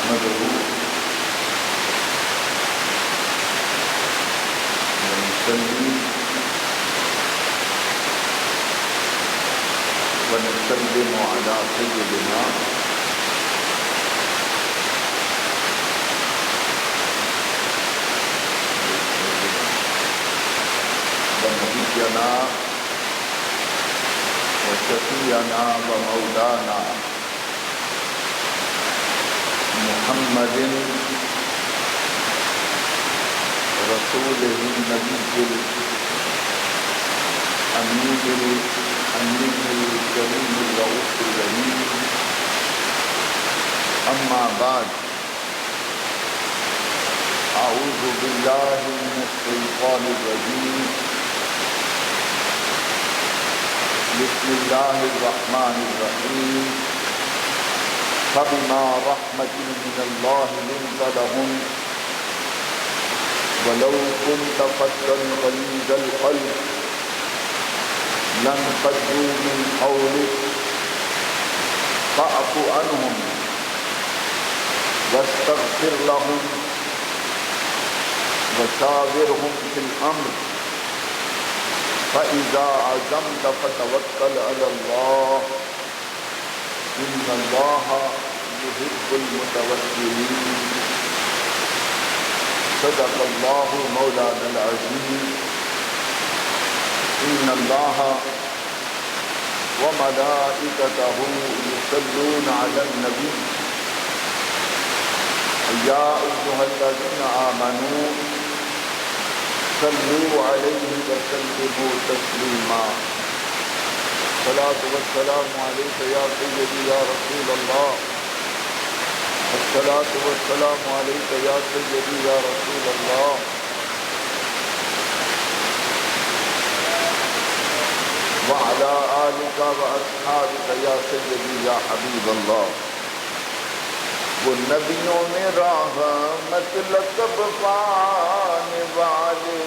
نحمده ونصلي ونسلم على سيدنا ونبينا وشفيعنا ومولانا محمد رسوله النبي الأمين الكريم الرؤوف الرحيم. أما بعد، أعوذ بالله من الشيطان الرجيم. بسم الله الرحمن الرحيم. فبما رحمة من الله لنت لهم ولو كنت فظا غليظ القلب لانفضوا من حولك فاعف عنهم واستغفر لهم وشاورهم في الأمر فإذا عزمت فتوكل على الله إن الله يحب المتوكلين. صدق الله مولانا العظيم. إن الله وملائكته يصلون على النبي يا أيها الذين آمنوا صلوا عليه وسلموا تسليما. الصلاة والسلام عليك يا سيدي يا رسول الله. الصلاة والسلام عليك يا سيدي يا رسول الله. وعلى آلك وأصحابك يا سيدي يا حبيب الله. وہ نبیوں میں رحمت لقب پانے والے،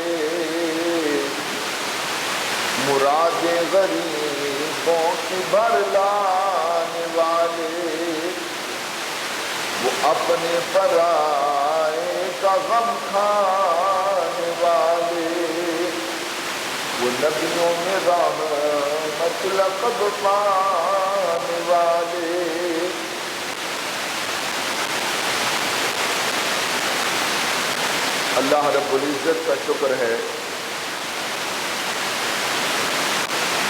مراد غریبوں کی بھر لانے والے، وہ اپنے پرائے کا غم کھانے والے، وہ نبیوں میں رحمت لقب پانے والے. اللہ رب العزت کا شکر ہے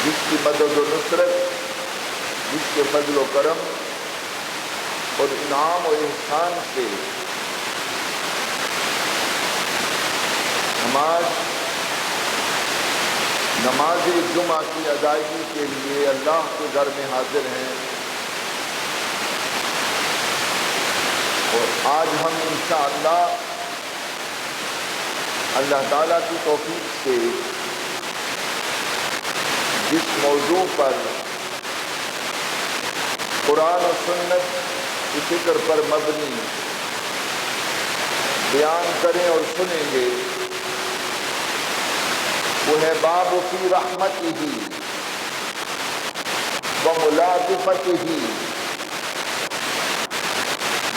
جس کی مدد و نصرت، جس کے فضل و کرم اور انعام و احسان سے نماز جمعہ کی ادائیگی کے لیے اللہ کے گھر میں حاضر ہیں. اور آج ہم انشاءاللہ اللہ تعالیٰ کی توفیق سے جس موضوع پر قرآن و سنت کی فکر پر مبنی بیان کریں اور سنیں گے، وہ ہے باب فی رحمتہ وملاطفتہ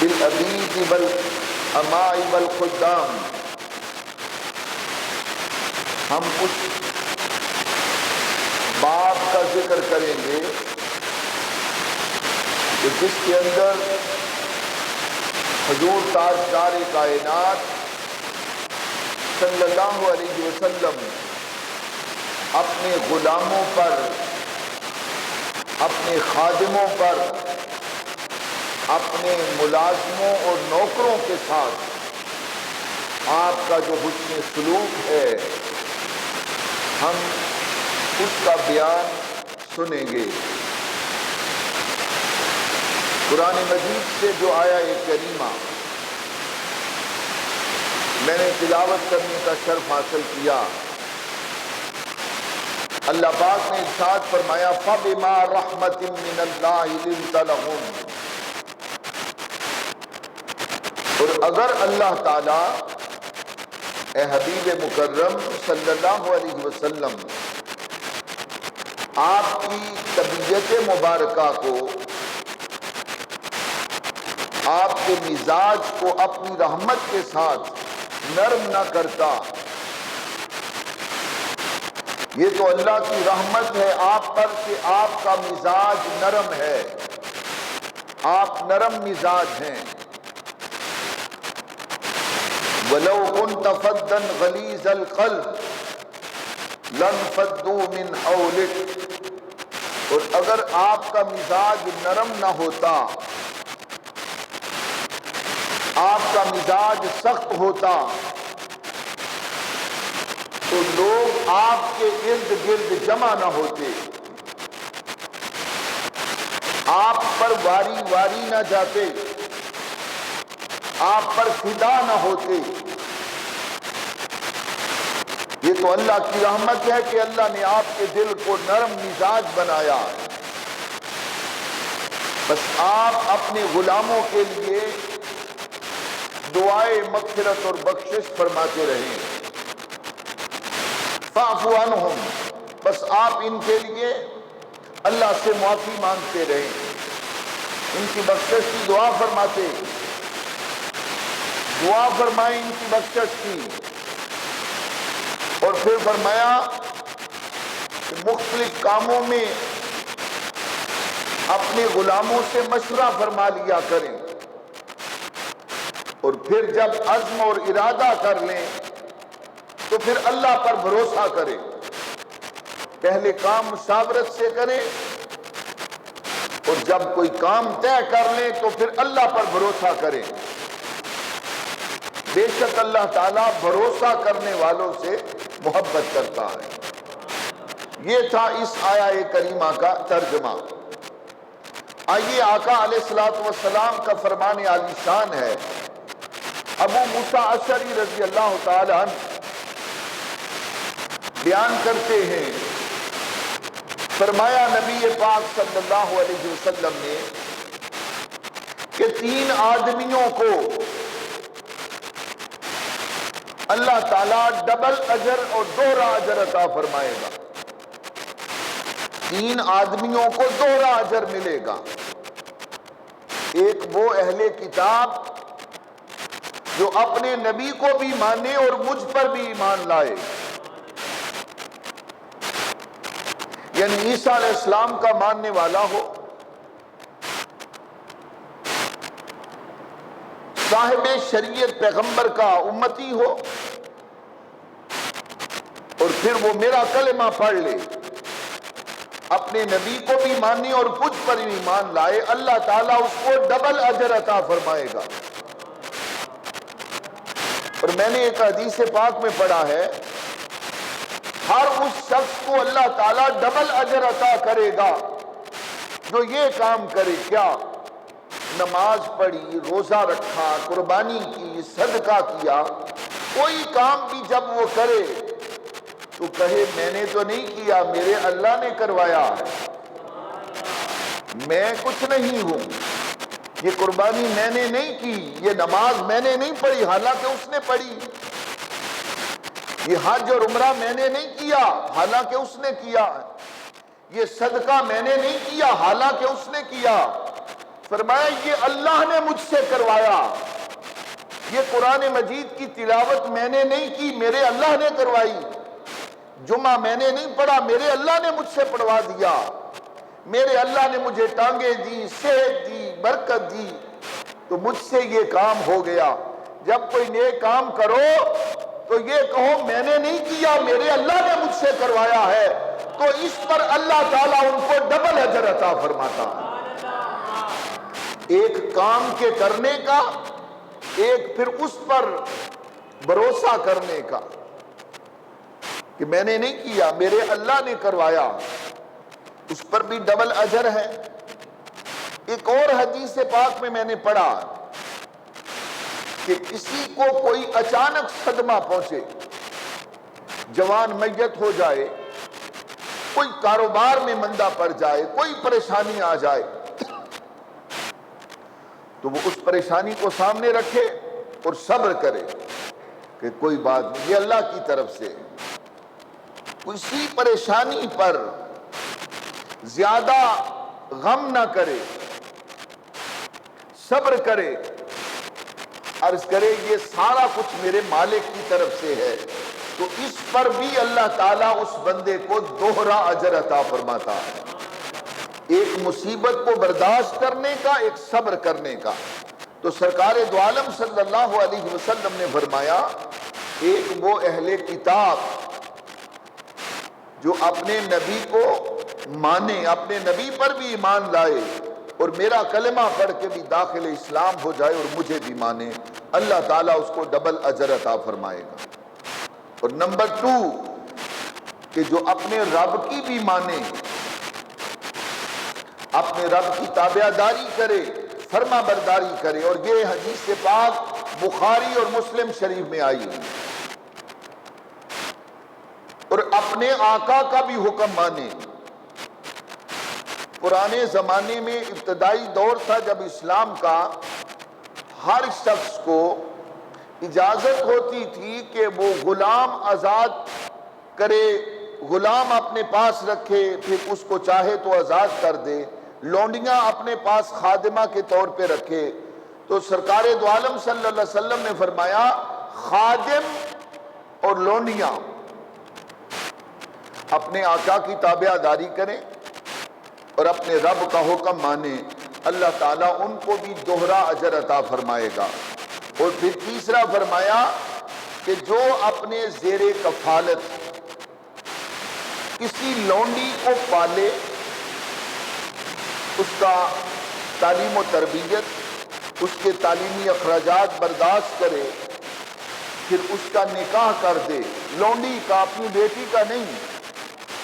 بالعبید والاماء والخدام. ہم اس باب کا ذکر کریں گے کہ جس کے اندر حضور تاجدار کائنات صلی اللہ علیہ وسلم اپنے غلاموں پر، اپنے خادموں پر، اپنے ملازموں اور نوکروں کے ساتھ آپ کا جو حسن سلوک ہے، ہم اس کا بیان سنیں گے. قرآن مجید سے جو آیہ کریمہ میں نے تلاوت کرنے کا شرف حاصل کیا، اللہ پاک نے ارشاد فرمایا فَبِمَا رَحْمَةٍ مِّنَ اللَّهِ لِنتَ لَهُمْ. اور اگر اللہ تعالیٰ اے حبیب مکرم صلی اللہ علیہ وسلم آپ کی طبیعت مبارکہ کو آپ کے مزاج کو اپنی رحمت کے ساتھ نرم نہ کرتا، یہ تو اللہ کی رحمت ہے آپ پر کہ آپ کا مزاج نرم ہے، آپ نرم مزاج ہیں۔ وَلَوْ كُنْتَ فَظًّا غَلِيظَ الْقَلْبِ لَانفَضُّوا مِنْ حَوْلِكَ، اور اگر آپ کا مزاج نرم نہ ہوتا، آپ کا مزاج سخت ہوتا، تو لوگ آپ کے ارد گرد جمع نہ ہوتے، آپ پر واری واری نہ جاتے، آپ پر فدا نہ ہوتے۔ یہ تو اللہ کی رحمت ہے کہ اللہ نے آپ کے دل کو نرم مزاج بنایا۔ بس آپ اپنے غلاموں کے لیے دعائے مغفرت اور بخشش فرماتے رہیں۔ فاعف عنہم، بس آپ ان کے لیے اللہ سے معافی مانگتے رہیں، ان کی بخشش کی دعا فرماتے، دعا فرمائیں ان کی بخشش کی۔ اور پھر فرمایا کہ مختلف کاموں میں اپنے غلاموں سے مشورہ فرما لیا کریں، اور پھر جب عزم اور ارادہ کر لیں تو پھر اللہ پر بھروسہ کریں۔ پہلے کام مشاورت سے کریں، اور جب کوئی کام طے کر لیں تو پھر اللہ پر بھروسہ کریں۔ بے شک اللہ تعالیٰ بھروسہ کرنے والوں سے محبت کرتا ہے۔ یہ تھا اس آیہ کریمہ کا ترجمہ۔ آئیے آقا علیہ الصلوۃ والسلام کا فرمان عالی شان ہے۔ ابو موسیٰ اشعری رضی اللہ تعالی عنہ بیان کرتے ہیں، فرمایا نبی پاک صلی اللہ علیہ وسلم نے کہ 3 آدمیوں کو اللہ تعالیٰ ڈبل اجر اور دوہرا اجر عطا فرمائے گا۔ 3 آدمیوں کو دوہرا اجر ملے گا۔ ایک وہ اہل کتاب جو اپنے نبی کو بھی مانے اور مجھ پر بھی ایمان لائے، یعنی عیسیٰ علیہ السلام کا ماننے والا ہو، صاحب شریعت پیغمبر کا امتی ہو، اور پھر وہ میرا کلمہ پڑھ لے، اپنے نبی کو بھی مانے اور مجھ پر بھی ایمان لائے، اللہ تعالیٰ اس کو ڈبل اجر عطا فرمائے گا۔ اور میں نے ایک حدیث پاک میں پڑھا ہے، ہر اس شخص کو اللہ تعالیٰ ڈبل اجر عطا کرے گا جو یہ کام کرے۔ کیا؟ نماز پڑھی، روزہ رکھا، قربانی کی، صدقہ کیا، کوئی کام بھی جب وہ کرے تو کہے میں نے تو نہیں کیا، میرے اللہ نے کروایا ہے، میں کچھ نہیں ہوں، یہ قربانی میں نے نہیں کی، یہ نماز میں نے نہیں پڑھی حالانکہ اس نے پڑھی، یہ حج اور عمرہ میں نے نہیں کیا حالانکہ اس نے کیا، یہ صدقہ میں نے نہیں کیا حالانکہ اس نے کیا۔ فرمایا یہ اللہ نے مجھ سے کروایا، یہ قرآن مجید کی تلاوت میں نے نہیں کی، میرے اللہ نے کروائی، جمعہ میں نے نہیں پڑھا، میرے اللہ نے مجھ سے پڑھوا دیا، میرے اللہ نے مجھے ٹانگیں دی، صحت دی، برکت دی، تو مجھ سے یہ کام ہو گیا۔ جب کوئی نیک کام کرو تو یہ کہو میں نے نہیں کیا، میرے اللہ نے مجھ سے کروایا ہے، تو اس پر اللہ تعالیٰ ان کو ڈبل اجر عطا فرماتا ہے۔ ایک کام کے کرنے کا، ایک پھر اس پر بھروسہ کرنے کا کہ میں نے نہیں کیا، میرے اللہ نے کروایا، اس پر بھی ڈبل اجر ہے۔ ایک اور حدیث پاک میں نے پڑھا کہ کسی کو کوئی اچانک صدمہ پہنچے، جوان میت ہو جائے، کوئی کاروبار میں مندہ پڑ جائے، کوئی پریشانی آ جائے، تو وہ اس پریشانی کو سامنے رکھے اور صبر کرے کہ کوئی بات نہیں، یہ اللہ کی طرف سے۔ کسی پریشانی پر زیادہ غم نہ کرے، صبر کرے، عرض کرے یہ سارا کچھ میرے مالک کی طرف سے ہے، تو اس پر بھی اللہ تعالیٰ اس بندے کو دوہرا اجر عطا فرماتا ہے، ایک مصیبت کو برداشت کرنے کا، ایک صبر کرنے کا۔ تو سرکار دو عالم صلی اللہ علیہ وسلم نے فرمایا، ایک وہ اہل کتاب جو اپنے نبی کو مانے، اپنے نبی پر بھی ایمان لائے اور میرا کلمہ پڑھ کے بھی داخل اسلام ہو جائے اور مجھے بھی مانے، اللہ تعالیٰ اس کو ڈبل اجر عطا فرمائے گا۔ اور نمبر 2 کہ جو اپنے رب کی بھی مانے، اپنے رب کی تابع داری کرے، فرما برداری کرے، اور یہ حدیث پاک بخاری اور مسلم شریف میں آئی ہے، اور اپنے آقا کا بھی حکم مانے۔ پرانے زمانے میں ابتدائی دور تھا جب اسلام کا، ہر شخص کو اجازت ہوتی تھی کہ وہ غلام آزاد کرے، غلام اپنے پاس رکھے، پھر اس کو چاہے تو آزاد کر دے، لونڈیاں اپنے پاس خادمہ کے طور پہ رکھے۔ تو سرکار دو عالم صلی اللہ علیہ وسلم نے فرمایا، خادم اور لونڈیاں اپنے آقا کی تابع داری کریں اور اپنے رب کا حکم مانے، اللہ تعالیٰ ان کو بھی دوہرا اجر عطا فرمائے گا۔ اور پھر تیسرا فرمایا کہ جو اپنے زیر کفالت کسی لونڈی کو پالے، اس کا تعلیم و تربیت، اس کے تعلیمی اخراجات برداشت کرے، پھر اس کا نکاح کر دے، لونڈی کا، اپنی بیٹی کا نہیں،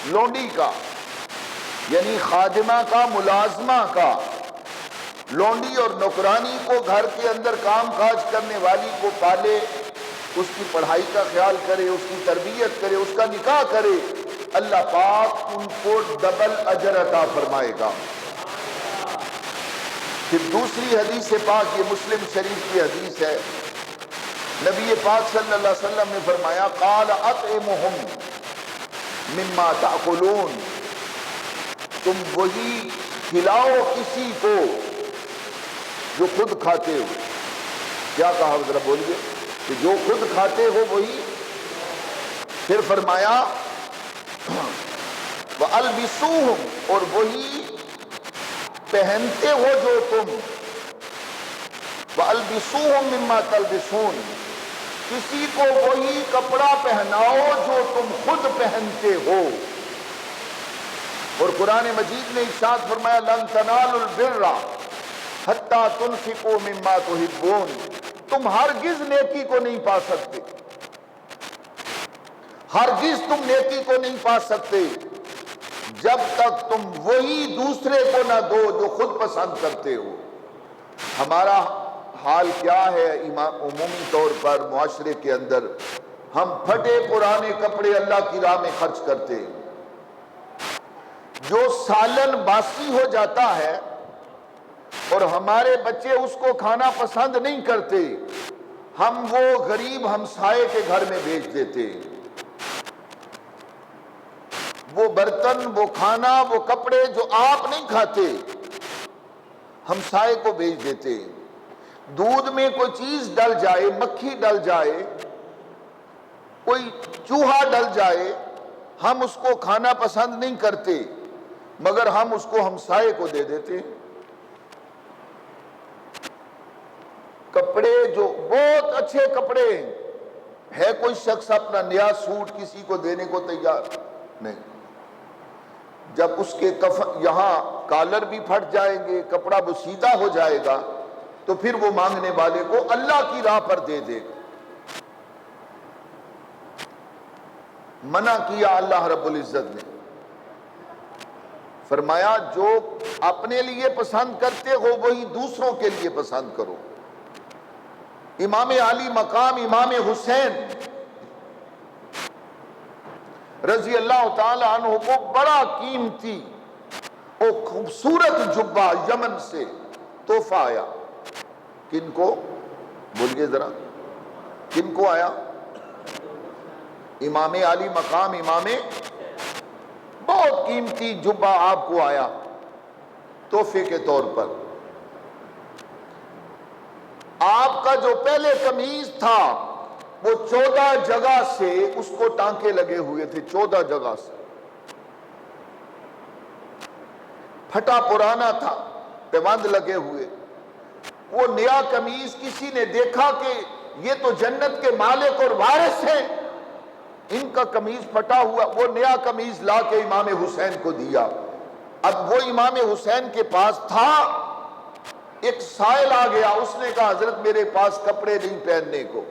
لونڈی کا یعنی خادمہ کا، ملازمہ کا، لونڈی اور نوکرانی کو گھر کے اندر کام کاج کرنے والی کو پالے، اس کی پڑھائی کا خیال کرے، اس کی تربیت کرے، اس کا نکاح کرے، اللہ پاک ان کو ڈبل اجر عطا فرمائے گا۔ پھر دوسری حدیث پاک، یہ مسلم شریف کی حدیث ہے، نبی پاک صلی اللہ علیہ وسلم نے فرمایا، قال اطعمہم مما تأکلون، تم وہی کھلاؤ کسی کو جو خود کھاتے ہو۔ کیا کہا ذرا بولیے؟ کہ جو خود کھاتے ہو وہی۔ پھر فرمایا وَأَلْبِسُوهُمْ، اور وہی پہنتے ہو جو تم، وَأَلْبِسُوهُمْ مِمَّا تَلْبِسُونَ، کسی کو وہی کپڑا پہناؤ جو تم خود پہنتے ہو۔ اور قرآن مجید نے ارشاد فرمایا، لَن تَنَالُوا الْبِرَّ حَتَّى تُنْفِقُوا مِمَّا تُحِبُّونَ، تم ہرگز نیکی کو نہیں پا سکتے، ہرگز تم نیکی کو نہیں پا سکتے جب تک تم وہی دوسرے کو نہ دو جو خود پسند کرتے ہو۔ ہمارا حال کیا ہے عمومی طور پر معاشرے کے اندر؟ ہم پھٹے پرانے کپڑے اللہ کی راہ میں خرچ کرتے ہیں، جو سالن باسی ہو جاتا ہے اور ہمارے بچے اس کو کھانا پسند نہیں کرتے، ہم وہ غریب ہمسائے کے گھر میں بھیج دیتے، وہ برتن، وہ کھانا، وہ کپڑے جو آپ نہیں کھاتے ہمسائے کو بھیج دیتے۔ دودھ میں کوئی چیز ڈل جائے، مکھی ڈل جائے، کوئی چوہا ڈل جائے، ہم اس کو کھانا پسند نہیں کرتے، مگر ہم اس کو ہمسائے کو دے دیتے۔ کپڑے جو بہت اچھے کپڑے ہے، کوئی شخص اپنا نیا سوٹ کسی کو دینے کو تیار نہیں، جب اس کے یہاں کالر بھی پھٹ جائیں گے، کپڑا بسیدہ ہو جائے گا، تو پھر وہ مانگنے والے کو اللہ کی راہ پر دے دے گا۔ منع کیا اللہ رب العزت نے، فرمایا جو اپنے لیے پسند کرتے ہو وہی دوسروں کے لیے پسند کرو۔ امام علی مقام امام حسین رضی اللہ تعالی عنہ کو بڑا قیمتی اور خوبصورت جبہ یمن سے تحفہ آیا۔ کن کو؟ بولیے ذرا، کن کو آیا؟ امام علی مقام امام، بہت قیمتی جبہ آپ کو آیا تحفے کے طور پر۔ کا جو پہلے قمیض تھا وہ 14 جگہ سے اس کو ٹانکے لگے ہوئے تھے، 14 جگہ سے پھٹا پرانا تھا، پیوند لگے ہوئے۔ وہ نیا قمیض کسی نے دیکھا کہ یہ تو جنت کے مالک اور وارث ہیں، ان کا قمیض پھٹا ہوا، وہ نیا قمیض لا کے امام حسین کو دیا۔ اب وہ امام حسین کے پاس تھا، ایک سائل آ گیا، اس نے کہا حضرت میرے پاس کپڑے نہیں پہننے کو۔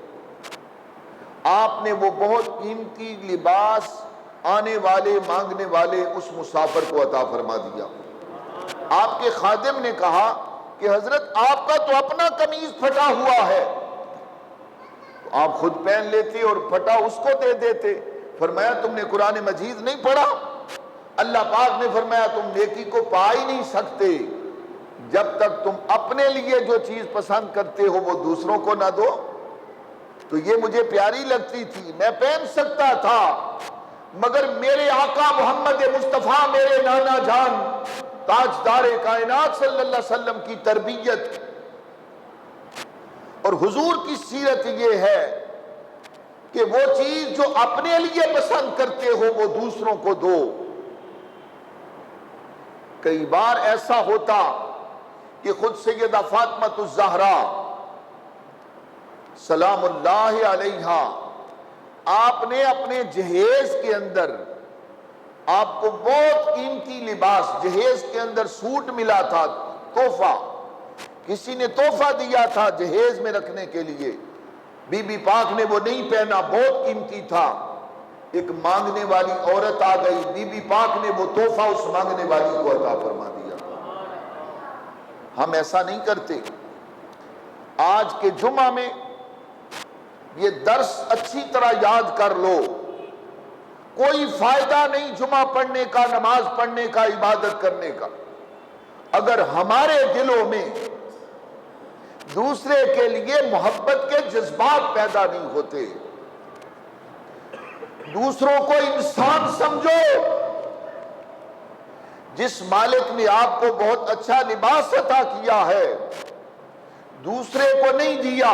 آپ نے وہ بہت قیمتی لباس آنے والے مانگنے والے اس مسافر کو عطا فرما دیا۔ آپ کے خادم نے کہا کہ حضرت آپ کا تو اپنا قمیض پھٹا ہوا ہے، آپ خود پہن لیتے اور پھٹا اس کو دے دیتے۔ فرمایا تم نے قرآن مجید نہیں پڑھا؟ اللہ پاک نے فرمایا تم نیکی کو پا ہی نہیں سکتے جب تک تم اپنے لیے جو چیز پسند کرتے ہو وہ دوسروں کو نہ دو۔ تو یہ مجھے پیاری لگتی تھی، میں پہن سکتا تھا، مگر میرے آقا محمد مصطفیٰ، میرے نانا جان تاجدار کائنات صلی اللہ علیہ وسلم کی تربیت اور حضور کی سیرت یہ ہے کہ وہ چیز جو اپنے لیے پسند کرتے ہو وہ دوسروں کو دو۔ کئی بار ایسا ہوتا کہ خود سیدہ فاطمہ الزہرا سلام اللہ علیہا، آپ نے اپنے جہیز کے اندر آپ کو بہت قیمتی لباس، جہیز کے اندر سوٹ ملا تھا، تحفہ کسی نے تحفہ دیا تھا جہیز میں رکھنے کے لیے، بی بی پاک نے وہ نہیں پہنا، بہت قیمتی تھا۔ ایک مانگنے والی عورت آ گئی، بی بی پاک نے وہ تحفہ اس مانگنے والی کو عطا فرما دیا۔ ہم ایسا نہیں کرتے۔ آج کے جمعہ میں یہ درس اچھی طرح یاد کر لو، کوئی فائدہ نہیں جمعہ پڑھنے کا، نماز پڑھنے کا، عبادت کرنے کا، اگر ہمارے دلوں میں دوسرے کے لیے محبت کے جذبات پیدا نہیں ہوتے۔ دوسروں کو انسان سمجھو۔ جس مالک نے آپ کو بہت اچھا لباس عطا کیا ہے دوسرے کو نہیں دیا،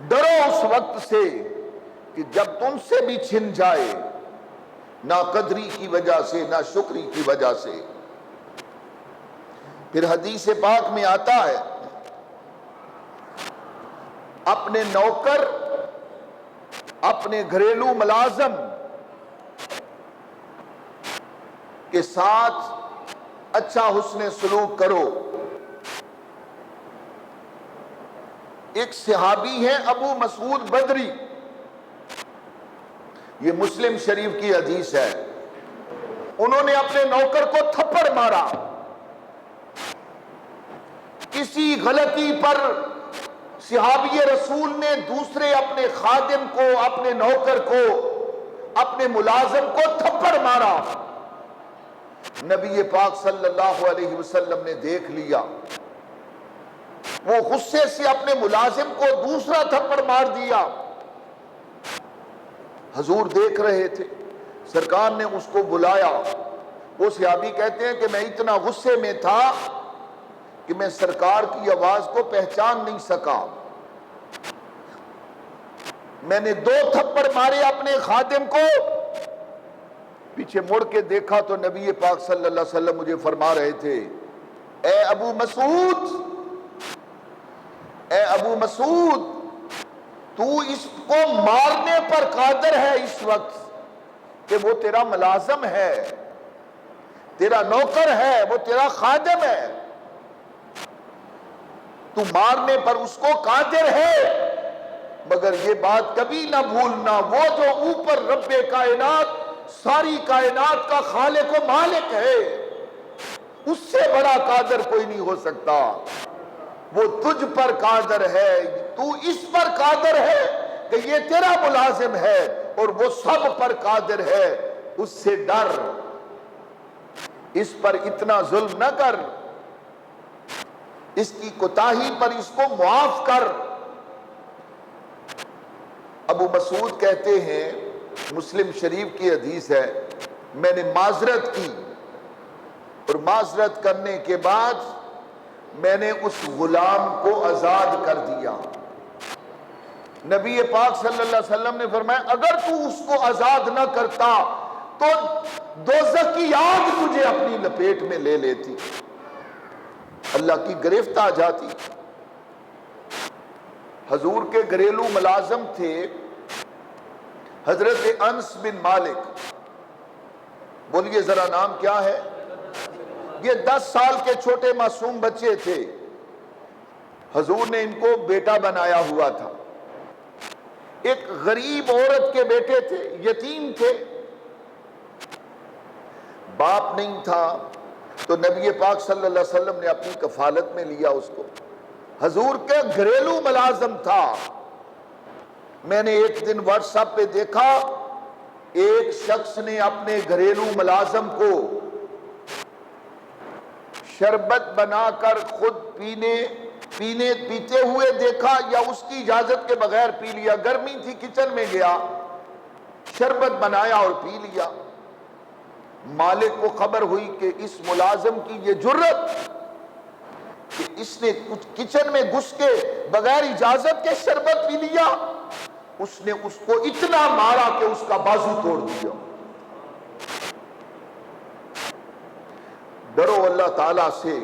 ڈرو اس وقت سے کہ جب تم سے بھی چھن جائے، نہ قدری کی وجہ سے نہ شکری کی وجہ سے۔ پھر حدیث پاک میں آتا ہے اپنے نوکر، اپنے گھریلو ملازم کے ساتھ اچھا حسن سلوک کرو۔ ایک صحابی ہیں ابو مسعود بدری، یہ مسلم شریف کی حدیث ہے، انہوں نے اپنے نوکر کو تھپڑ مارا کسی غلطی پر۔ صحابی رسول نے دوسرے اپنے خادم کو، اپنے نوکر کو، اپنے ملازم کو تھپڑ مارا۔ نبی پاک صلی اللہ علیہ وسلم نے دیکھ لیا، وہ غصے سے اپنے ملازم کو دوسرا تھپڑ مار دیا۔ حضور دیکھ رہے تھے، سرکار نے اس کو بلایا۔ وہ صحابی کہتے ہیں کہ میں اتنا غصے میں تھا کہ میں سرکار کی آواز کو پہچان نہیں سکا۔ میں نے 2 تھپڑ مارے اپنے خادم کو، پیچھے مڑ کے دیکھا تو نبی پاک صلی اللہ علیہ وسلم مجھے فرما رہے تھے، اے ابو مسعود، اے ابو مسعود، تو اس کو مارنے پر قادر ہے اس وقت کہ وہ تیرا ملازم ہے، تیرا نوکر ہے، وہ تیرا خادم ہے، تو مارنے پر اس کو قادر ہے۔ مگر یہ بات کبھی نہ بھولنا، وہ جو اوپر رب کائنات، ساری کائنات کا خالق و مالک ہے، اس سے بڑا قادر کوئی نہیں ہو سکتا۔ وہ تجھ پر قادر ہے، تو اس پر قادر ہے کہ یہ تیرا ملازم ہے، اور وہ سب پر قادر ہے، اس سے ڈر، اس پر اتنا ظلم نہ کر، اس کی کوتاہی پر اس کو معاف کر۔ ابو مسعود کہتے ہیں، مسلم شریف کی حدیث ہے، میں نے معذرت کی، اور معذرت کرنے کے بعد میں نے اس غلام کو آزاد کر دیا۔ نبی پاک صلی اللہ علیہ وسلم نے فرمایا اگر تو اس کو آزاد نہ کرتا تو دوزخ کی آگ تجھے اپنی لپیٹ میں لے لیتی، اللہ کی گرفت آ جاتی۔ حضور کے گھریلو ملازم تھے حضرت انس بن مالک، بولیے ذرا نام کیا ہے؟ یہ 10 سال کے چھوٹے معصوم بچے تھے، حضور نے ان کو بیٹا بنایا ہوا تھا۔ ایک غریب عورت کے بیٹے تھے، یتیم تھے، باپ نہیں تھا، تو نبی پاک صلی اللہ علیہ وسلم نے اپنی کفالت میں لیا اس کو۔ حضور کے گھریلو ملازم تھا۔ میں نے ایک دن واٹس ایپ پہ دیکھا ایک شخص نے اپنے گھریلو ملازم کو شربت بنا کر خود پیتے ہوئے دیکھا یا اس کی اجازت کے بغیر پی لیا۔ گرمی تھی، کچن میں گیا، شربت بنایا اور پی لیا۔ مالک کو خبر ہوئی کہ اس ملازم کی یہ جرت کہ اس نے کچھ کچن میں گھس کے بغیر اجازت کے شربت پی لیا، اس نے اس کو اتنا مارا کہ اس کا بازو توڑ دیا۔ ڈرو اللہ تعالیٰ سے،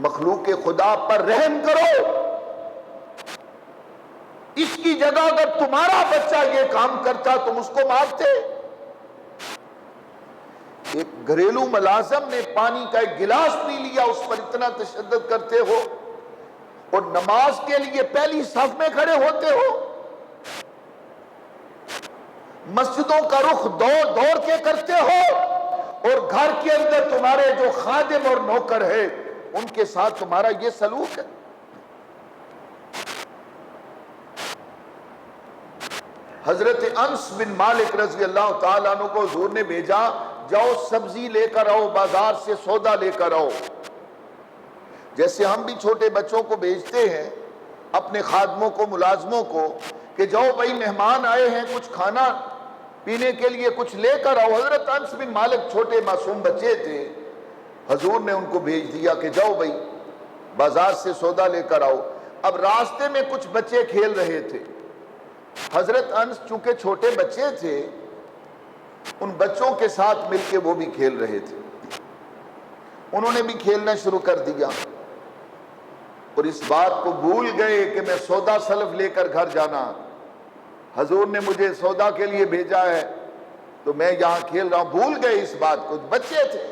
مخلوق خدا پر رحم کرو۔ اس کی جگہ اگر تمہارا بچہ یہ کام کرتا تم اس کو مارتے۔ ایک گھریلو ملازم نے پانی کا ایک گلاس پی لیا، اس پر اتنا تشدد کرتے ہو، اور نماز کے لیے پہلی صف میں کھڑے ہوتے ہو، مسجدوں کا رخ دوڑ دوڑ کے کرتے ہو، اور گھر کے اندر تمہارے جو خادم اور نوکر ہے ان کے ساتھ تمہارا یہ سلوک ہے۔ حضرت انس بن مالک رضی اللہ تعالیٰ عنہ کو حضور نے بھیجا، جاؤ سبزی لے کر آؤ، بازار سے سودا لے کر آؤ۔ جیسے ہم بھی چھوٹے بچوں کو بھیجتے ہیں اپنے خادموں کو، ملازموں کو، کہ جاؤ بھائی مہمان آئے ہیں، کچھ کھانا پینے کے لیے کچھ لے کر آؤ۔ حضرت انس بن مالک چھوٹے معصوم بچے تھے، حضور نے ان کو بھیج دیا کہ جاؤ بھائی بازار سے سودا لے کر آؤ۔ اب راستے میں کچھ بچے کھیل رہے تھے، حضرت انس چونکہ چھوٹے بچے تھے، ان بچوں کے ساتھ مل کے وہ بھی کھیل رہے تھے، انہوں نے بھی کھیلنا شروع کر دیا، اور اس بات کو بھول گئے کہ میں سودا سلف لے کر گھر جانا، حضور نے مجھے سودا کے لیے بھیجا ہے تو میں یہاں کھیل رہا ہوں، بھول گئے اس بات کو، بچے تھے۔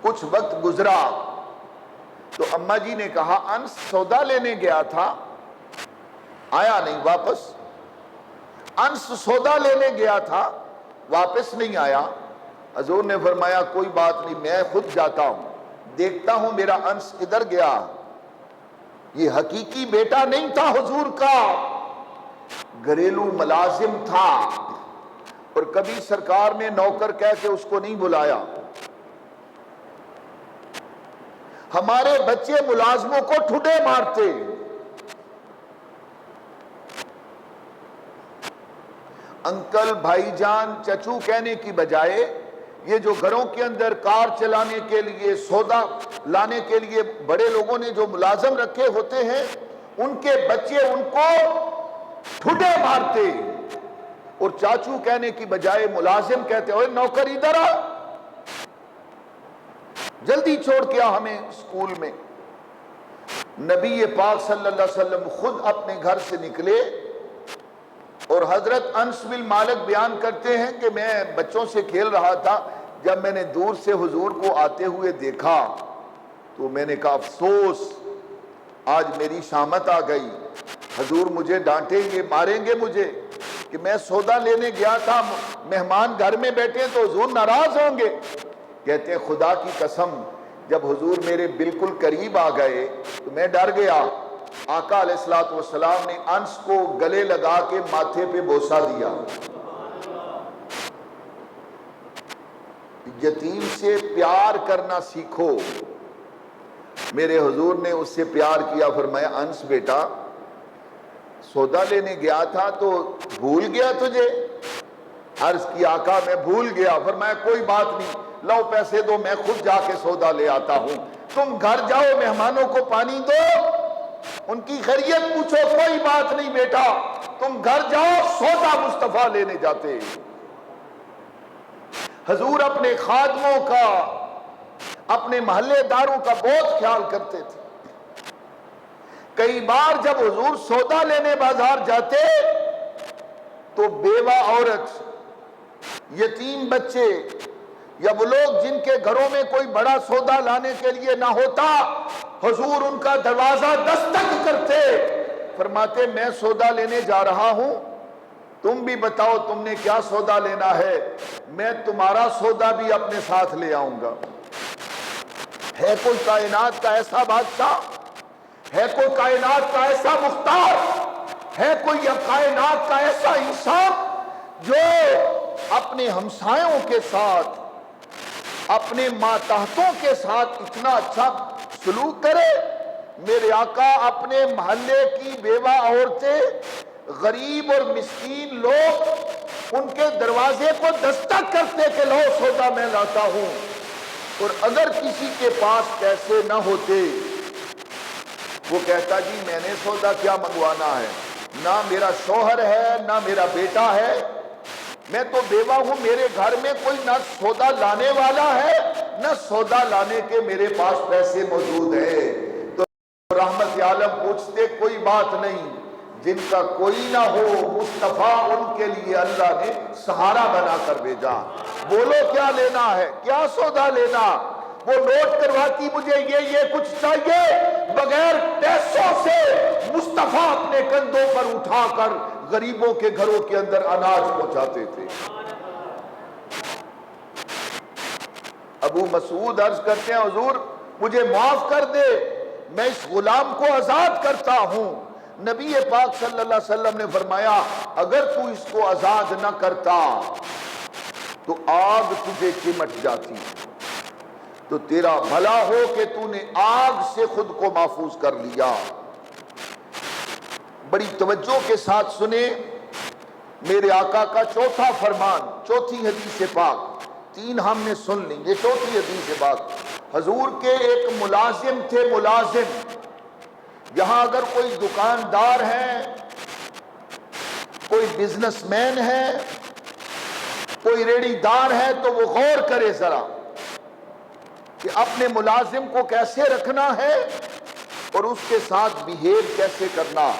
کچھ وقت گزرا تو اماں جی نے کہا انس سودا لینے گیا تھا، آیا نہیں واپس۔ انس سودا لینے گیا تھا، واپس نہیں آیا۔ حضور نے فرمایا کوئی بات نہیں، میں خود جاتا ہوں، دیکھتا ہوں میرا انس کدھر گیا۔ یہ حقیقی بیٹا نہیں تھا حضور کا، گھریلو ملازم تھا، اور کبھی سرکار نے نوکر کہہ کے اس کو نہیں بلایا۔ ہمارے بچے ملازموں کو ٹھڈے مارتے، انکل، بھائی جان، چچو کہنے کی بجائے یہ جو گھروں کے اندر کار چلانے کے لیے، سودا لانے کے لیے بڑے لوگوں نے جو ملازم رکھے ہوتے ہیں، ان کے بچے ان کو ٹھڈے مارتے، اور چاچو کہنے کی بجائے ملازم کہتے اوے نوکر ادھر آ، جلدی چھوڑ کے آ ہمیں اسکول میں۔ نبی پاک صلی اللہ علیہ وسلم خود اپنے گھر سے نکلے، اور حضرت انس بن مالک بیان کرتے ہیں کہ میں بچوں سے کھیل رہا تھا، جب میں نے دور سے حضور کو آتے ہوئے دیکھا تو میں نے کہا افسوس، آج میری شامت آ گئی، حضور مجھے ڈانٹیں گے، ماریں گے مجھے، کہ میں سودا لینے گیا تھا، مہمان گھر میں بیٹھے تو حضور ناراض ہوں گے۔ کہتے ہیں خدا کی قسم جب حضور میرے بالکل قریب آ گئے تو میں ڈر گیا۔ آقا علیہ السلام نے انس کو گلے لگا کے ماتھے پہ بوسہ دیا۔ یتیم سے پیار کرنا سیکھو۔ میرے حضور نے اس سے پیار کیا، فرمایا انس بیٹا سودا لینے گیا تھا تو بھول گیا تجھے؟ عرض کی آقا میں بھول گیا۔ فرمایا کوئی بات نہیں، لاؤ پیسے دو میں خود جا کے سودا لے آتا ہوں. تم گھر جاؤ مہمانوں کو پانی دو, ان کی خیریت پوچھو, کوئی بات نہیں بیٹا, تم گھر جاؤ سودا مصطفیٰ لینے جاتے. حضور اپنے خادموں کا, اپنے محلے داروں کا بہت خیال کرتے تھے. کئی بار جب حضور سودا لینے بازار جاتے تو بیوہ عورت, یتیم بچے, یا وہ لوگ جن کے گھروں میں کوئی بڑا سودا لانے کے لیے نہ ہوتا, حضور ان کا دروازہ دستک کرتے, فرماتے میں سودا لینے جا رہا ہوں, تم بھی بتاؤ تم نے کیا سودا لینا ہے, میں تمہارا سودا بھی اپنے ساتھ لے آؤں گا. ہے کوئی کائنات کا ایسا بادشاہ, ہے کوئی کائنات کا ایسا مختار, ہے کوئی کائنات کا ایسا انسان جو اپنے ہمسایوں کے ساتھ, اپنے ماتحتوں کے ساتھ اتنا اچھا سلوک کرے. میرے آقا اپنے محلے کی بیوہ عورتیں, غریب اور مسکین لوگ, ان کے دروازے کو دستک کرتے کہ لو سودا میں لاتا ہوں, اور اگر کسی کے پاس پیسے نہ ہوتے وہ کہتا جی میں نے سودا کیا منگوانا ہے, نہ میرا شوہر ہے نہ میرا بیٹا ہے, میں تو بیوہ ہوں, میرے گھر میں کوئی نہ سودا لانے والا ہے نہ سودا لانے کے میرے پاس پیسے موجود ہیں. تو رحمت عالم پوچھتے کوئی بات نہیں, جن کا کوئی نہ ہو مصطفیٰ ان کے لیے اللہ نے سہارا بنا کر بھیجا. بولو کیا لینا ہے, کیا سودا لینا, وہ نوٹ کرواتی مجھے یہ کچھ چاہیے, بغیر پیسوں سے مصطفیٰ اپنے کندھوں پر اٹھا کر غریبوں کے گھروں کے اندر اناج پہنچاتے تھے. ابو مسعود عرض کرتے ہیں حضور مجھے معاف کر دے, میں اس غلام کو آزاد کرتا ہوں. نبی پاک صلی اللہ علیہ وسلم نے فرمایا اگر تو اس کو آزاد نہ کرتا تو آگ تجھے چمٹ جاتی, تو تیرا بھلا ہو کہ تو نے آگ سے خود کو محفوظ کر لیا. بڑی توجہ کے ساتھ سنیں میرے آقا کا چوتھا فرمان, چوتھی حدیث پاک, تین ہم نے سن لی, یہ چوتھی حدیث پاک. حضور کے ایک ملازم تھے, ملازم, یہاں اگر کوئی دکاندار ہے, کوئی بزنس مین ہے, کوئی ریڑی دار ہے تو وہ غور کرے ذرا کہ اپنے ملازم کو کیسے رکھنا ہے اور اس کے ساتھ بیہیو کیسے کرنا.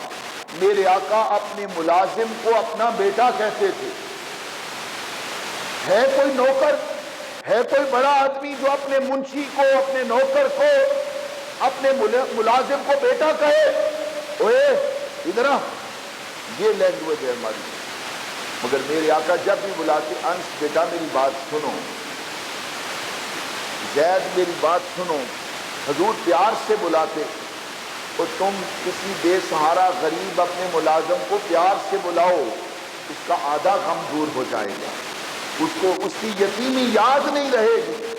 میرے آقا اپنے ملازم کو اپنا بیٹا کہتے تھے. ہے کوئی نوکر, ہے کوئی بڑا آدمی جو اپنے منشی کو, اپنے نوکر کو, اپنے ملازم کو بیٹا کہے؟ اوے ادھر آ, یہ لینگویج ہے ہماری. مگر میرے آقا جب بھی بلاتے, انس بیٹا میری بات سنو, زید میری بات سنو, حضور پیار سے بلاتے. اور تم کسی بے سہارا غریب اپنے ملازم کو پیار سے بلاؤ, اس کا آدھا غم دور ہو جائے گا, اس کو اس کی یتیمی یاد نہیں رہے گی.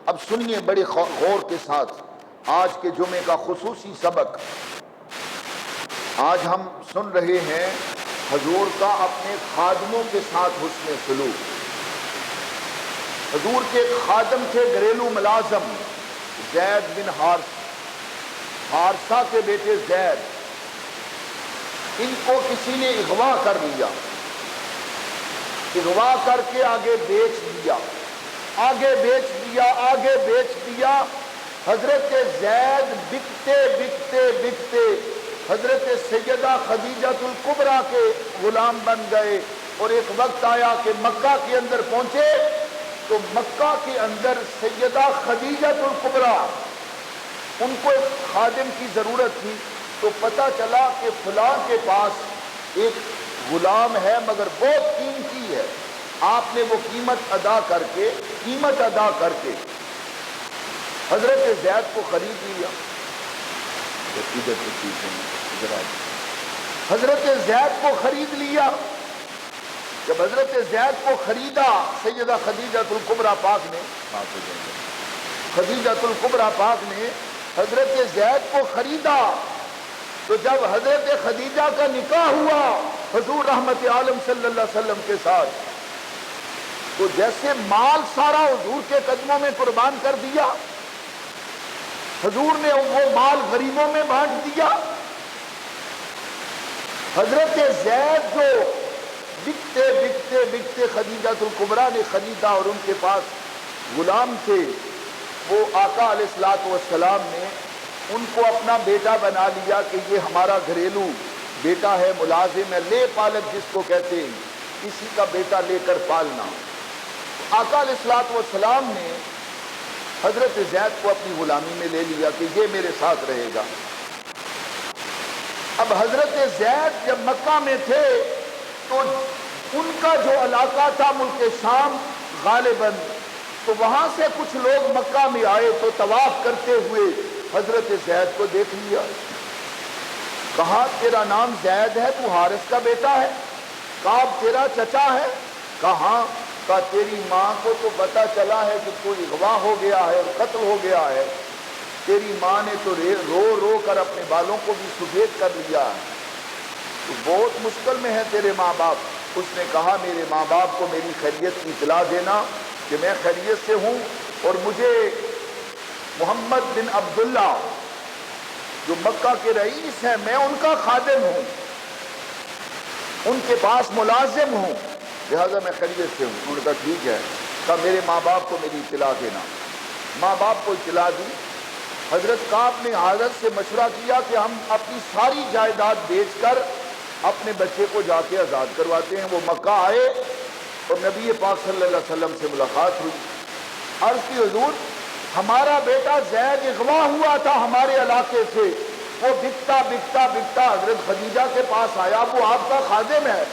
اب سنیے بڑے غور کے ساتھ آج کے جمعے کا خصوصی سبق. آج ہم سن رہے ہیں حضور کا اپنے خادموں کے ساتھ حسن سلوک. حضور کے خادم تھے گھریلو ملازم زید بن حارثہ کے بیٹے زید. ان کو کسی نے اغوا کر لیا, اغوا کر کے آگے بیچ دیا, آگے بیچ دیا, آگے بیچ دیا. حضرت زید بکتے بکتے بکتے حضرت سیدہ خدیجۃ الکبریٰ کے غلام بن گئے. اور ایک وقت آیا کہ مکہ کے اندر پہنچے تو مکہ کے اندر سیدہ خدیجۃ الکبریٰ, ان کو ایک خادم کی ضرورت تھی. تو پتہ چلا کہ فلاں کے پاس ایک غلام ہے مگر بہت قیمتی ہے. آپ نے وہ قیمت ادا کر کے حضرت زید کو خرید لیا. حضرت زید کو خرید لیا. جب حضرت زید کو خریدا سیدہ خدیجۃ الکبریٰ پاک نے حضرت زید کو خریدا, تو جب حضرت خدیجہ کا نکاح ہوا حضور رحمت عالم صلی اللہ علیہ وسلم کے ساتھ, تو جیسے مال سارا حضور کے قدموں میں قربان کر دیا، حضور نے وہ مال غریبوں میں بانٹ دیا۔ حضرت زید جو بکتے بکتے بکتے خدیجہ الکبریٰ نے خریدا اور ان کے پاس غلام تھے، وہ آقا علیہ الصلوۃ والسلام نے ان کو اپنا بیٹا بنا لیا کہ یہ ہمارا گھریلو بیٹا ہے، ملازم ہے، لے پالک جس کو کہتے ہیں، کسی کا بیٹا لے کر پالنا۔ آقا علیہ الصلوۃ والسلام نے حضرت زید کو اپنی غلامی میں لے لیا کہ یہ میرے ساتھ رہے گا۔ اب حضرت زید جب مکہ میں تھے تو ان کا جو علاقہ تھا ملک شام غالباً، تو وہاں سے کچھ لوگ مکہ میں آئے تو طواف کرتے ہوئے حضرت زید کو دیکھ لیا، کہا تیرا نام زید ہے، تو حارث کا بیٹا ہے؟ کعب تیرا چچا ہے؟ کہا تیری ماں کو تو پتا چلا ہے کہ کوئی اغوا ہو گیا ہے، قتل ہو گیا ہے، تیری ماں نے تو رو رو کر اپنے بالوں کو بھی سفید کر لیا ہے، تو بہت مشکل میں ہے تیرے ماں باپ۔ اس نے کہا میرے ماں باپ کو میری خیریت کی اطلاع دینا کہ میں خیریت سے ہوں، اور مجھے محمد بن عبداللہ جو مکہ کے رئیس ہیں میں ان کا خادم ہوں، ان کے پاس ملازم ہوں، لہذا میں خیریت سے ہوں۔ انہوں نے کہا ٹھیک ہے، کہا میرے ماں باپ کو میری اطلاع دینا۔ ماں باپ کو اطلاع دی۔ حضرت کعب نے حضرت سے مشورہ کیا کہ ہم اپنی ساری جائیداد بیچ کر اپنے بچے کو جا کے آزاد کرواتے ہیں۔ وہ مکہ آئے اور نبی پاک صلی اللہ علیہ وسلم سے ملاقات ہوئی۔ عرض کی حضور ہمارا بیٹا زید اغوا ہوا تھا ہمارے علاقے سے، وہ بکتا بکتا بکتا حضرت خدیجہ کے پاس آیا، وہ آپ کا خادم ہے،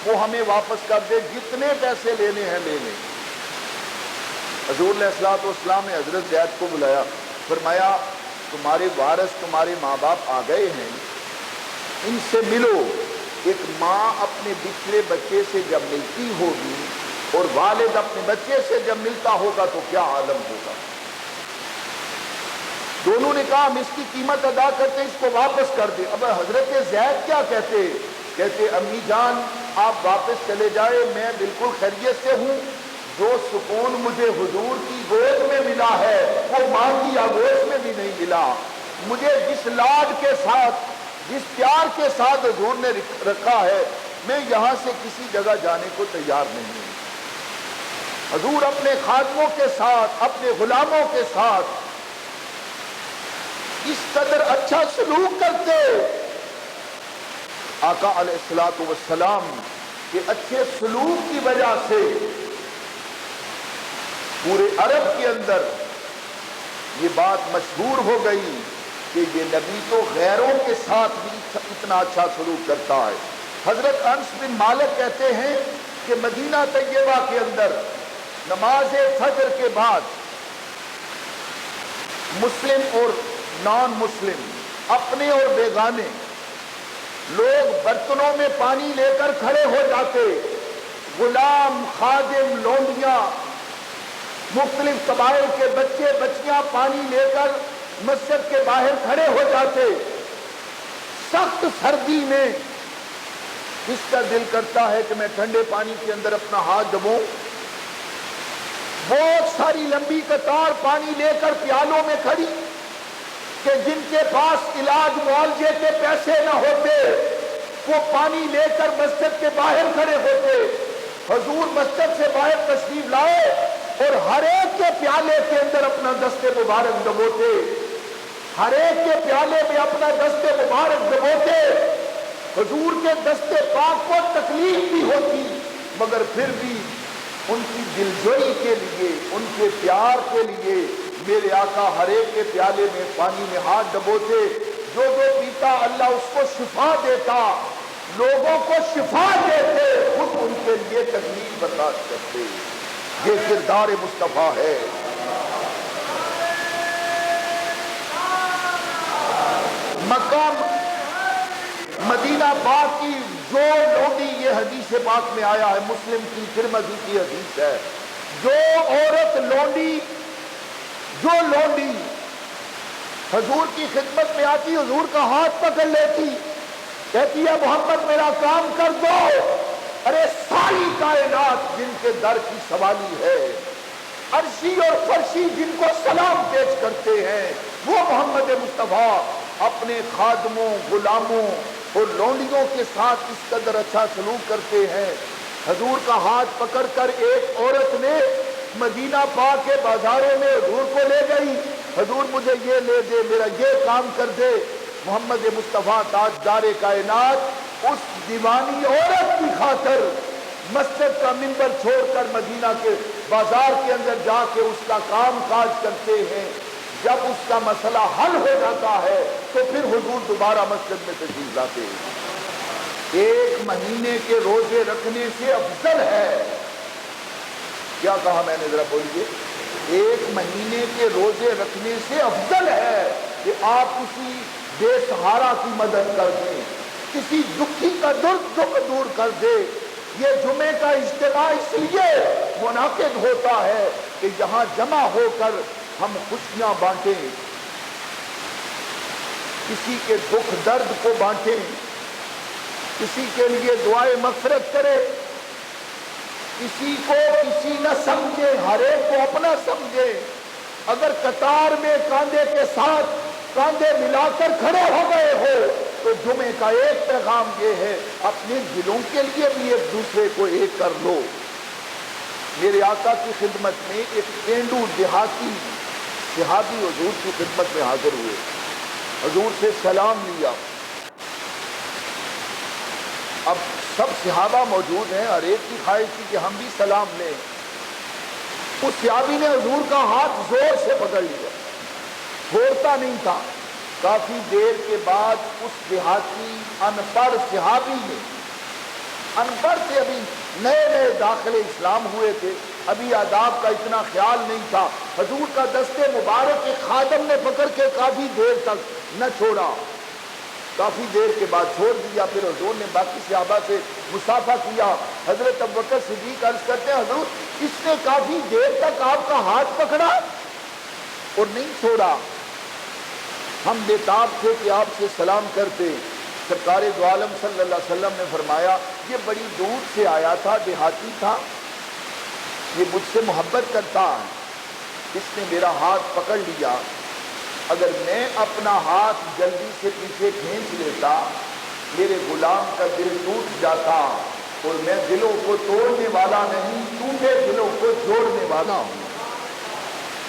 وہ ہمیں واپس کر دے، جتنے پیسے لینے ہیں لے لیں۔ حضور علیہ الصلوۃ والسلام نے حضرت زید کو بلایا، فرمایا تمہارے وارث تمہارے ماں باپ آ گئے ہیں، ان سے ملو۔ ایک ماں اپنے بچھڑے بچے سے جب ملتی ہوگی اور والد اپنے بچے سے جب ملتا ہوگا تو کیا عالم ہوگا۔ دونوں نے کہا ہم اس کی قیمت ادا کرتے، اس کو واپس کر دیں۔ اب حضرت زید کیا کہتے امی جان آپ واپس چلے جائے، میں بالکل خیریت سے ہوں، جو سکون مجھے حضور کی گود میں ملا ہے وہ ماں کی آغوش میں بھی نہیں ملا۔ مجھے جس لاڈ کے ساتھ جس پیار کے ساتھ حضور نے رکھا ہے، میں یہاں سے کسی جگہ جانے کو تیار نہیں ہوں۔ حضور اپنے خادموں کے ساتھ اپنے غلاموں کے ساتھ اس قدر اچھا سلوک کرتے۔ آقا علیہ الصلوۃ والسلام کے اچھے سلوک کی وجہ سے پورے عرب کے اندر یہ بات مشہور ہو گئی کہ یہ نبی تو غیروں کے ساتھ بھی اتنا اچھا سلوک کرتا ہے۔ حضرت انس بن مالک کہتے ہیں کہ مدینہ طیبہ کے اندر نماز فجر کے بعد مسلم اور نان مسلم، اپنے اور بیگانے لوگ برتنوں میں پانی لے کر کھڑے ہو جاتے، غلام، خادم، لونڈیاں، مختلف قبائل کے بچے بچیاں پانی لے کر مسجد کے باہر کھڑے ہو جاتے۔ سخت سردی میں اس کا دل کرتا ہے کہ میں ٹھنڈے پانی کے اندر اپنا ہاتھ ڈبوں، بہت ساری لمبی قطار پانی لے کر پیالوں میں کھڑی، کہ جن کے پاس علاج معالجے کے پیسے نہ ہوتے وہ پانی لے کر مسجد کے باہر کھڑے ہوتے۔ حضور مسجد سے باہر تشریف لائے اور ہر ایک کے پیالے کے اندر اپنا دست مبارک ڈبوتے، ہر ایک کے پیالے میں اپنا دست مبارک ڈبوتے۔ حضور کے دست پاک کو تکلیف بھی ہوتی، مگر پھر بھی ان کی دلجوئی کے لیے، ان کے پیار کے لیے میرے آقا ہر ایک کے پیالے میں پانی میں ہاتھ ڈبوتے۔ جو پیتا اللہ اس کو شفا دیتا، لوگوں کو شفا دیتے، خود ان کے لیے تکلیف برداشت کرتے۔ یہ کردار مصطفیٰ ہے۔ مکہ مدینہ پاک کی جو لونڈی، یہ حدیث پاک میں آیا ہے، مسلم کی ترمذی کی حدیث ہے، جو عورت لونڈی حضور کی خدمت میں آتی، حضور کا ہاتھ پکڑ لیتی، کہتی ہے محمد میرا کام کر دو، ارے ساری کائنات جن کے در کی سوالی ہے، عرشی اور فرشی جن کو سلام پیش کرتے ہیں، وہ محمد مصطفیٰ اپنے خادموں، غلاموں اور لونڈیوں کے ساتھ اس قدر اچھا سلوک کرتے ہیں۔ حضور کا ہاتھ پکڑ کر ایک عورت نے مدینہ پاک کے بازاروں میں حضور کو لے گئی، حضور مجھے یہ لے دے، میرا یہ کام کر دے۔ محمد مصطفیٰ تاجدار کائنات اس دیوانی عورت کی خاطر مسجد کا منبر چھوڑ کر مدینہ کے بازار کے اندر جا کے اس کا کام کاج کرتے ہیں۔ جب اس کا مسئلہ حل ہو جاتا ہے تو پھر حضور دوبارہ مسجد میں تشریف لاتے ہیں۔ ایک مہینے کے روزے رکھنے سے افضل ہے، کیا کہا میں نے ذرا بولیے، ایک مہینے کے روزے رکھنے سے افضل ہے کہ آپ کسی بے سہارا کی مدد کر دیں، کسی دکھی کا دکھ دور کر دے۔ یہ جمعے کا اجتماع اس لیے منعقد ہوتا ہے کہ یہاں جمع ہو کر ہم خوشیاں بانٹیں، کسی کے دکھ درد کو بانٹیں، کسی کے لیے دعائے مغفرت کرے، کسی کو کسی نہ سمجھے، ہر ایک کو اپنا سمجھے۔ اگر قطار میں کاندھے کے ساتھ کاندھے ملا کر کھڑے ہو گئے ہو تو جمعے کا ایک پیغام یہ ہے، اپنے دلوں کے لیے بھی ایک دوسرے کو ایک کر لو۔ میرے آقا کی خدمت میں ایک پینڈو دیہاتی صحابی حضور کی خدمت میں حاضر ہوئے، حضور سے سلام لیا۔ اب سب صحابہ موجود ہیں، ہر ایک کی خواہش تھی کہ ہم بھی سلام لیں۔ اس صحابی نے حضور کا ہاتھ زور سے پکڑ لیا، چھوڑتا نہیں تھا۔ کافی دیر کے بعد اس دیہاتی ان پڑھ صحابی نے، ان پڑھ سے ابھی نئے نئے داخلے اسلام ہوئے تھے، ابھی آداب کا اتنا خیال نہیں تھا، حضور کا دستے مبارک کے خادم نے پکڑ کے کافی دیر تک نہ چھوڑا، کافی دیر کے بعد چھوڑ دیا۔ پھر حضور نے باقی صحابہ سے مصافحہ کیا۔ حضرت ابوبکر صدیق عرض کرتے ہیں، حضور اس نے کافی دیر تک آپ کا ہاتھ پکڑا اور نہیں چھوڑا، ہم بےتاب تھے کہ آپ سے سلام کرتے۔ سرکار دو عالم صلی اللہ علیہ وسلم نے فرمایا، یہ بڑی دور سے آیا تھا، دیہاتی تھا، یہ مجھ سے محبت کرتا ہے، اس نے میرا ہاتھ پکڑ لیا، اگر میں اپنا ہاتھ جلدی سے پیچھے کھینچ لیتا میرے غلام کا دل ٹوٹ جاتا، اور میں دلوں کو توڑنے والا نہیں، ٹوٹے دلوں کو جوڑنے والا ہوں۔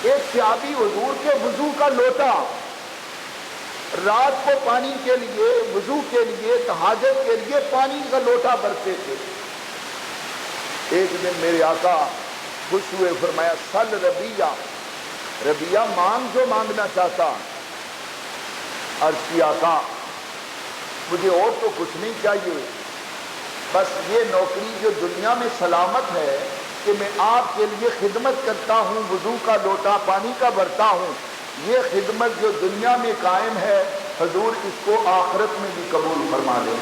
ایک صحابی حضور کے وضو کا لوٹا، رات کو پانی کے لیے، وضو کے لیے، تہجد کے لیے پانی کا لوٹا برتے تھے۔ ایک دن میرے آقا خوش ہوئے، فرمایا سل ربیہ، ربیہ مانگ جو مانگنا چاہتا۔ عرض کی آقا مجھے اور تو کچھ نہیں چاہیے، بس یہ نوکری جو دنیا میں سلامت ہے کہ میں آپ کے لیے خدمت کرتا ہوں، وضو کا لوٹا پانی کا بھرتا ہوں، یہ خدمت جو دنیا میں قائم ہے حضور اس کو آخرت میں بھی قبول فرما لیں،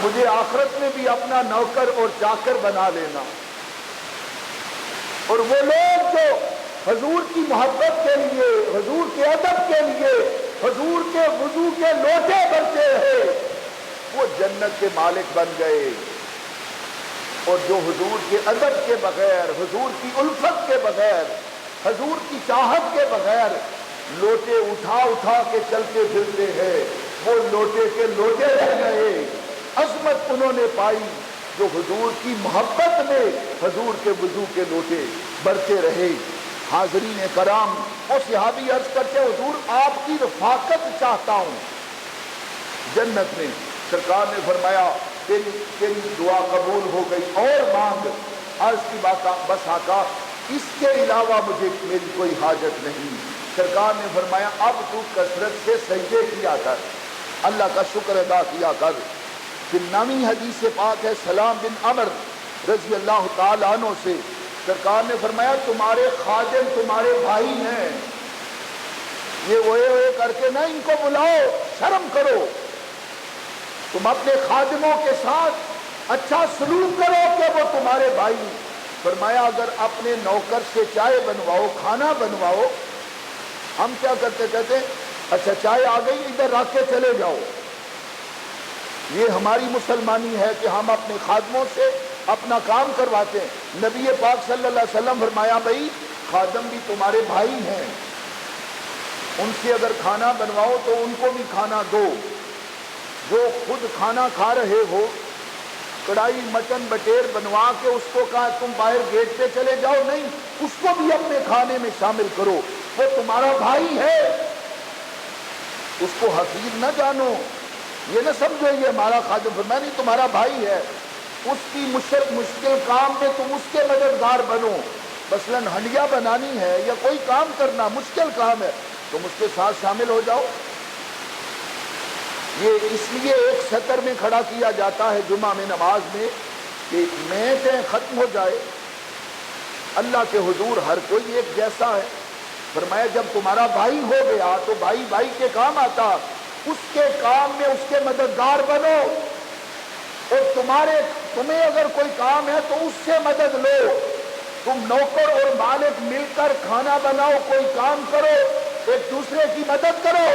مجھے آخرت میں بھی اپنا نوکر اور چاکر بنا لینا۔ اور وہ لوگ جو حضور کی محبت کے لیے، حضور کے ادب کے لیے حضور کے وضو کے لوٹے بھرتے ہیں، وہ جنت کے مالک بن گئے۔ اور جو حضور کے ادب کے بغیر، حضور کی الفت کے بغیر، حضور کی چاہت کے بغیر لوٹے اٹھا اٹھا کے چلتے پھرتے ہیں، وہ لوٹے کے لوٹے رہ گئے۔ عظمت انہوں نے پائی جو حضور کی محبت میں حضور کے وضو کے لوٹے بڑھتے رہے۔ حاضرین کرام، وہ صحابی عرض کرتے، حضور آپ کی رفاقت چاہتا ہوں جنت میں۔ سرکار نے فرمایا تیری دعا قبول ہو گئی، اور مانگ۔ عرض کی بات بس آقا اس کے علاوہ مجھے میری کوئی حاجت نہیں۔ سرکار نے فرمایا اب تو کثرت سے سجدے کیا کر، اللہ کا شکر ادا کیا کر۔ پھر نویں حدیث پاک ہے سلام بن عمر رضی اللہ تعالیٰ عنہ سے، سرکار نے فرمایا تمہارے خادم تمہارے بھائی ہیں، یہ ہوئے کر کے نہ ان کو بلاؤ، شرم کرو، تم اپنے خادموں کے ساتھ اچھا سلوک کرو کہ وہ تمہارے بھائی۔ فرمایا اگر اپنے نوکر سے چائے بنواؤ، کھانا بنواؤ، ہم کیا کرتے، کہتے اچھا چائے آ گئی ادھر رکھ کے چلے جاؤ، یہ ہماری مسلمانی ہے کہ ہم اپنے خادموں سے اپنا کام کرواتے ہیں۔ نبی پاک صلی اللہ علیہ وسلم فرمایا بھائی خادم بھی تمہارے بھائی ہیں، ان سے اگر کھانا بنواؤ تو ان کو بھی کھانا دو۔ جو خود کھانا کھا رہے ہو، کڑھائی مٹن بٹیر بنوا کے اس کو کہا تم باہر گیٹ پہ چلے جاؤ، نہیں، اس کو بھی اپنے کھانے میں شامل کرو، وہ تمہارا بھائی ہے، اس کو حقیر نہ جانو، یہ نہ سمجھو یہ ہمارا خادم، فرمایا نہیں تمہارا بھائی ہے، اس کی مشکل کام میں تم اس کے مددگار بنو۔ مثلاً ہنڈیا بنانی ہے یا کوئی کام کرنا مشکل کام ہے، تم اس کے ساتھ شامل ہو جاؤ۔ یہ اس لیے ایک سطر میں کھڑا کیا جاتا ہے جمعہ میں نماز میں کہ میتیں ختم ہو جائے، اللہ کے حضور ہر کوئی ایک جیسا ہے۔ فرمایا جب تمہارا بھائی ہو گیا تو بھائی بھائی کے کام آتا، اس کے کام میں اس کے مددگار بنو، اور تمہیں اگر کوئی کام ہے تو اس سے مدد لو۔ تم نوکر اور مالک مل کر کھانا بناؤ، کوئی کام کرو، ایک دوسرے کی مدد کرو،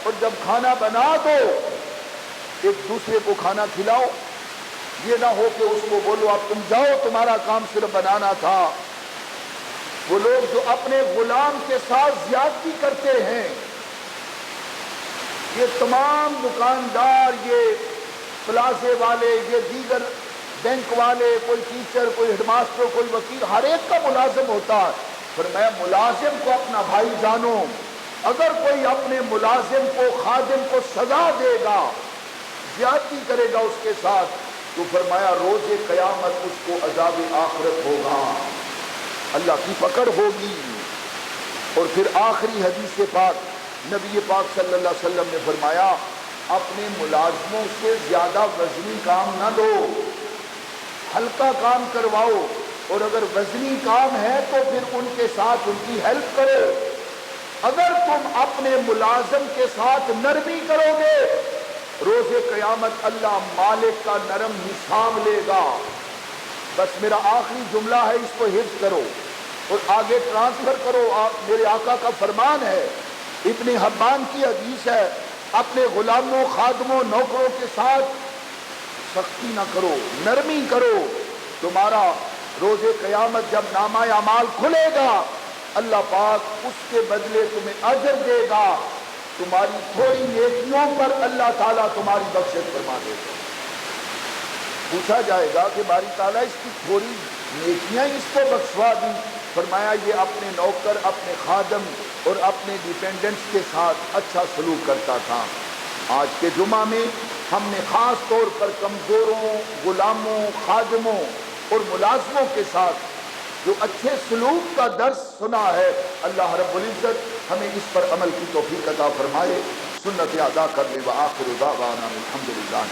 اور جب کھانا بنا دو ایک دوسرے کو کھانا کھلاؤ۔ یہ نہ ہو کہ اس کو بولو اب تم جاؤ تمہارا کام صرف بنانا تھا۔ وہ لوگ جو اپنے غلام کے ساتھ زیادتی کرتے ہیں، یہ تمام دکاندار، یہ پلازے والے، یہ دیگر بینک والے، کوئی ٹیچر، کوئی ہیڈ ماسٹر، کوئی وکیل، ہر ایک کا ملازم ہوتا ہے۔ فرمایا ملازم کو اپنا بھائی جانو، اگر کوئی اپنے ملازم کو، خادم کو سزا دے گا، زیادتی کرے گا اس کے ساتھ، تو فرمایا روز قیامت اس کو عذاب آخرت ہوگا، اللہ کی پکڑ ہوگی۔ اور پھر آخری حدیث پاک نبی پاک صلی اللہ علیہ وسلم نے فرمایا اپنے ملازموں سے زیادہ وزنی کام نہ دو، ہلکا کام کرواؤ، اور اگر وزنی کام ہے تو پھر ان کے ساتھ ان کی ہیلپ کرو۔ اگر تم اپنے ملازم کے ساتھ نرمی کرو گے، روز قیامت اللہ مالک کا نرم حساب لے گا۔ بس میرا آخری جملہ ہے، اس کو حفظ کرو اور آگے ٹرانسفر کرو۔ میرے آقا کا فرمان ہے، ابن حبان کی حدیث ہے، اپنے غلاموں، خادموں، نوکروں کے ساتھ سختی نہ کرو، نرمی کرو، تمہارا روز قیامت جب نامہ اعمال کھلے گا اللہ پاک اس کے بدلے تمہیں اجر دے گا، تمہاری تھوڑی نیکیوں پر اللہ تعالیٰ تمہاری بخشش فرما دے گا۔ پوچھا جائے گا کہ باری تعالیٰ اس کی تھوڑی نیکیاں اس کو بخشوا دی؟ فرمایا یہ اپنے نوکر، اپنے خادم اور اپنے ڈیپینڈنٹس کے ساتھ اچھا سلوک کرتا تھا۔ آج کے جمعہ میں ہم نے خاص طور پر کمزوروں، غلاموں، خادموں اور ملازموں کے ساتھ جو اچھے سلوک کا درس سنا ہے، اللہ رب العزت ہمیں اس پر عمل کی توفیق عطا فرمائے۔ سنت ادا کرنے وآخر دعوانا الحمدللہ۔